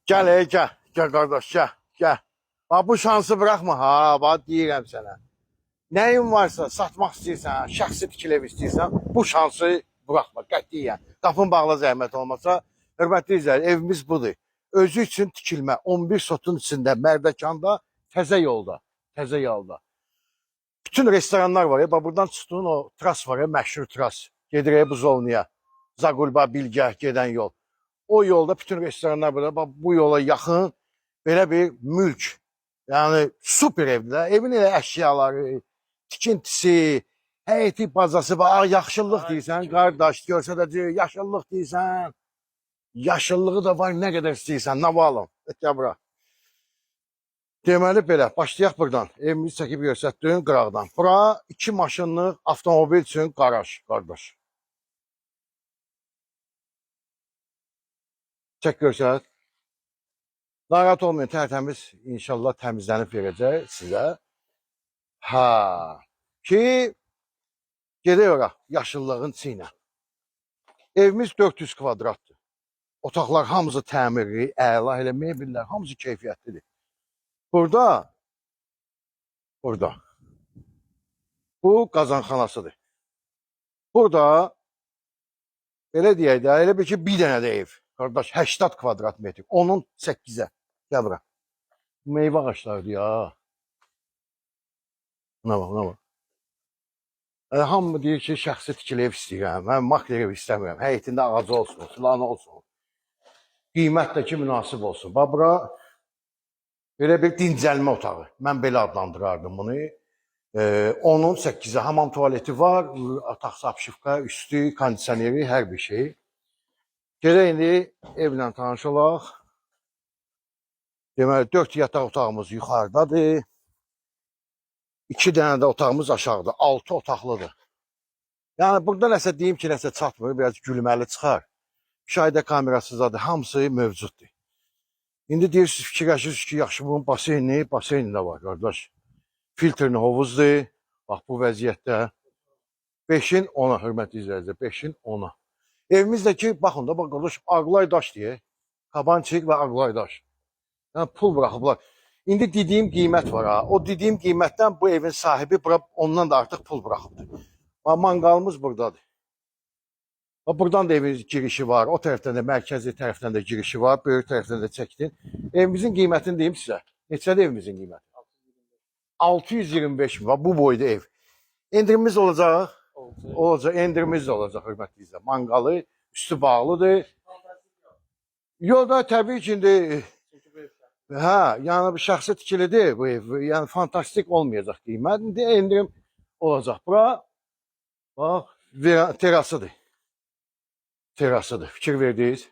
Gel gel. Gel kardeş gel. Gel. Bak bu şansı bırakma ha. Bak deyirəm sənə. Nəyin varsa satmaq istəyirsən, şəxsi tikili ev istəyirsən, bu şansı buraxma qətiyyən. Qapın bağla zəhmət olmasa, hörmətli izləyicilər, evimiz budur. Özü üçün tikilmə 11 sotun içində Mərdəkanda, təzə yolda, təzə yolda. Bütün restoranlar var ya, bax buradan çıxdığın o tras var ya, məşhur tras. Gedir Buzovniya, Zagulba, Bilgah gedən yol. O yolda bütün restoranlar burada. Bax bu yola yaxın belə bir mülk. Yəni super evdir. Evin elə əşyaları, tikintisi, həyəti bazası var. Yaxşılıq deyirsən, qardaş görsədəcək, yaşıllıq deyirsən. Yaşıllığı da var, nə qədər istəyirsən, nə valım. Gəl bura. Deməli belə, başlayaq buradan. Evimizi çəkib göstərdiyim qıraqdan. Bura 2 maşınlıq avtomobil üçün qaraj, qardaş. Çək görsət. Narahat olmayın, tərtəmiz inşallah təmizlənib verəcək sizə. Ha, ki gedək ora, yaşıllığın içinə. Evimiz 400 kvadratdır. Otaqlar hamısı təmirli, əla, elə mebellər hamısı keyfiyyətlidir. Burada bu qazanxanasıdır. Burada belə deyək də, elə bir ki bir dənə də ev. Qardaş 80 kvadrat metr. Onun 8-ə. Gəl bura. Meyvə ağaçlarıdır ya. Buna bax, buna bax. Hamı deyir ki, şəxsi tikili ev istəyirəm. Mən makler ev istəmirəm. Həyətində ağacı olsun, filanı olsun. Qiymət də ki, münasib olsun. Bax, bura belə bir dincəlmə otağı. Mən belə adlandırardım bunu. Onun 8-ə hamam tuvaleti var. Ataq sapşıfqa, üstü, kondisioneri, hər bir şey. Gedək indi evlə tanış olaq. Deməli, 4 yataq otağımız yuxarıdadır. 2 dənə də otağımız aşağıda. 6 otaqlıdır. Yəni, burada nəsə deyim ki, nəsə çatmır. Biraz gülməli çıxar. Müşahidə kamerasızdadır. Hamısı mövcuddur. İndi deyirsiniz, fikirləşirsiniz ki, yaxşı, bunun baseyni də var, qardaş. Filtrli hovuzdur. Bax, bu vəziyyətdə. 5-in 10'a, hörmətli izləyicilər. 5-in 10'a. Evimizdəki, baxın da, bax, qardaş, Ağlay daş deyə. Kabançıq və Ağlay daş. Yəni, pul bıraxıblar. İndi dediyim qiymət var ha. O dediyim qiymətdən bu evin sahibi ondan da artıq pul bıraxıbdır. Manqalımız buradadır. Buradan da evin girişi var. O tərəfdən də, mərkəzi tərəfdən də girişi var. Böyük tərəfdən də çəkdin. Evimizin qiymətini deyim sizə. Neçədir evimizin qiyməti? 625 min. Bu boyda ev. Endirimimiz olacaq. Olacaq. Endirimimiz də olacaq, hörmətli izləyicilər. Manqalı üstü bağlıdır. Yolda təbii ki, indi hə, yəni bir şəxsi tikilidir bu ev. Yəni fantastik olmayacaq qiymət. İndi endirim olacaq. Bura bax, terasıdır. Terasıdır. Fikir verdiniz.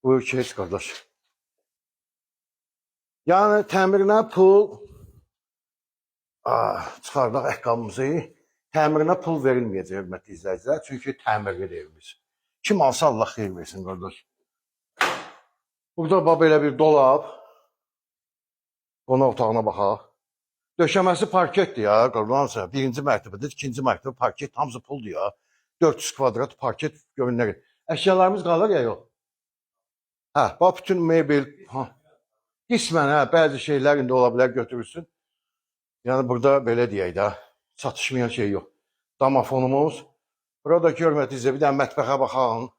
Buyur ki, heç qardaş. Yəni təmirinə pul çıxardaq əqqabımızı. Təmirinə pul verilməyəcək, hörmətli izləyicilər. Çünki təmirlidir evimiz. Kim alsa Allah xeyir versin, qardaş. Burada belə bir dolab. Qonaq otağına baxaq. Döşəməsi parketdir ya, qardaşlar. Birinci mərtəbədir, ikinci mərtəbə parket, hamısı puldur ya. 400 kvadrat parket görünür. Əşyalarımız qalır ya, yox. Hə, bax, bütün mebel, qismən, hə, bəzi şeylər indi ola bilər götürürsün. Yəni, burada belə deyək də, çatışmayan şey yox. Damafonumuz. Burada hörmətli bir dənə mətbəxə baxaq.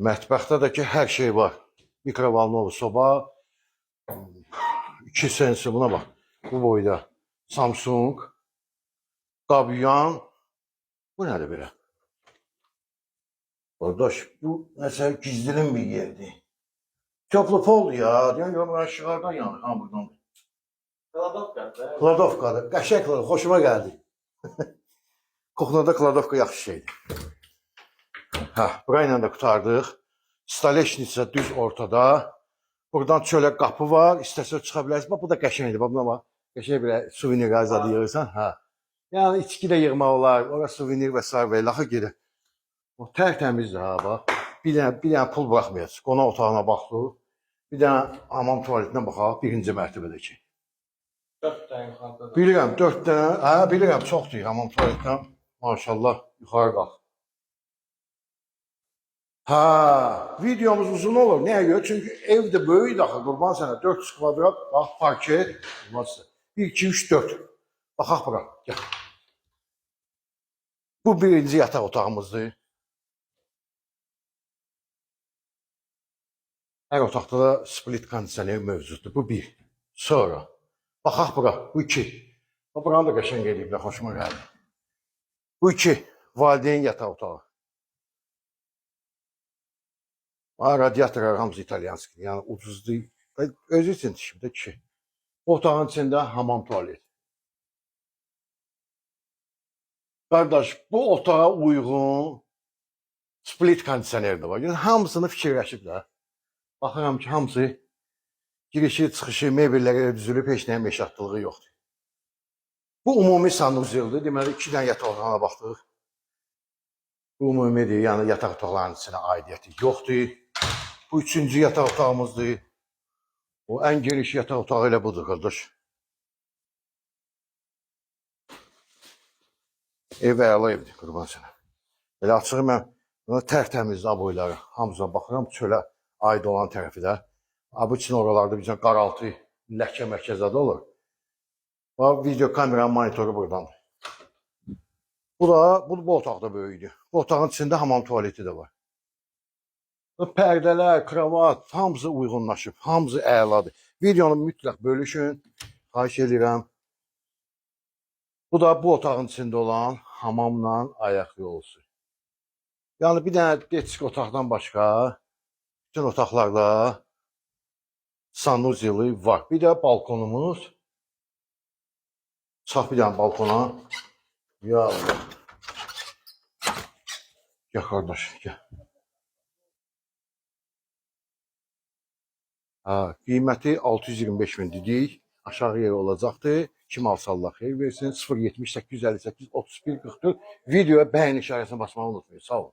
Mətbəxdə də ki, hər şey var. Mikrovalnov soba. 2 sensi, buna bax. Bu boyda. Samsung. Qabyan. Bu nədir belə? Qardaş, bu nəsə gizlinin bir yerdir. Köprü poldur ya. Deyən yox, aşağıdan yanır. Ha, buradan. Kladovkadır. Kladovkadır. Qəşəng kladovka. Xoşuma gəldi. Kuxnada kladovka yaxşı şeydir. Hə, burayla da qutardıq. Staleşnitsa düz ortada. Buradan çölə qapı var. İstəsə çıxa bilərsiniz. Bu da qəşəngdir. Buna bax. Qəşəng belə suvenir qazadı yığırsan. Hə. Yəni içki də yığmaq olar. Ora suvenir və s. və laxa gedir. O tərtəmizdir ha, bax. Bir dənə pul bıraxmayacaq. Qonaq otağına baxdıq. Bir dənə hamam tuvaletinə baxaq. Birinci mərtəbədəki. 4 dənə yuxarıda. Bilirəm, 4 dənə. Hə, bilirəm, çoxdur hamam tuvaletdən. Maşallah, yuxarı qalx. Ha, videomuz uzun olur. Nəyə görə? Çünki evdə böyük daxil, qurban sənə 400 kvadrat, bax, parket, qurban sizə. 1, 2, 3, 4. Baxaq bura, gəl. Bu birinci yataq otağımızdır. Hər otaqda da split kondisioner mövcuddur. Bu bir. Sonra, baxaq bura, bu iki. Buranı da qəşəng ediblər, xoşuma gəldi. Bu iki, valideyn yataq otağı. Radiatorlar hamısı italyanski, yəni ucuzdur. Özü üçün tikibdə kişi. Otağın içində hamam tualet. Qardaş, bu otağa uyğun split kondisioner də var. Yəni hamısını fikirləşiblər. Baxıram ki, hamısı girişi, çıxışı, mebelləri düzülüb, heç nəyə meşatlığı yoxdur. Bu ümumi sanuzeldir. Deməli, 2 dənə yataq otağına baxdıq. Bu ümumidir, yəni yataq otaqlarının içinə aidiyyəti yoxdur. Bu üçüncü yataq otağımızdır. O ən geniş yataq otağı elə budur, qardaş. Ev əla evdir, qurban sənə. Elə açığı mən tərtəmiz aboyları hamısına baxıram, çölə aid olan tərəfi də. Bu üçün oralarda bir qaraltı, ləkə mərkəzədə olur. Video kameranın monitoru buradandır. Bu otaqda böyükdür. Bu otağın içində hamam tuvaleti də var. Pərdələr, kravat, hamısı uyğunlaşıb, hamısı əladır. Videonu mütləq bölüşün, xahiş edirəm. Bu da bu otağın içində olan hamamla ayaq yolusu. Yəni bir dənə deçik otaqdan başqa bütün otaqlarda sanuzeli var. Bir də balkonumuz. Çıx bir dənə balkona. Ya Allah. Gəl qardaş, gəl. Qiyməti 625 min dedik. Aşağı yeri olacaqdır. Kim alsa Allah xeyir versin. 070 858 31 44. Videoya bəyən işarəsini basmağı unutmayın. Sağ olun.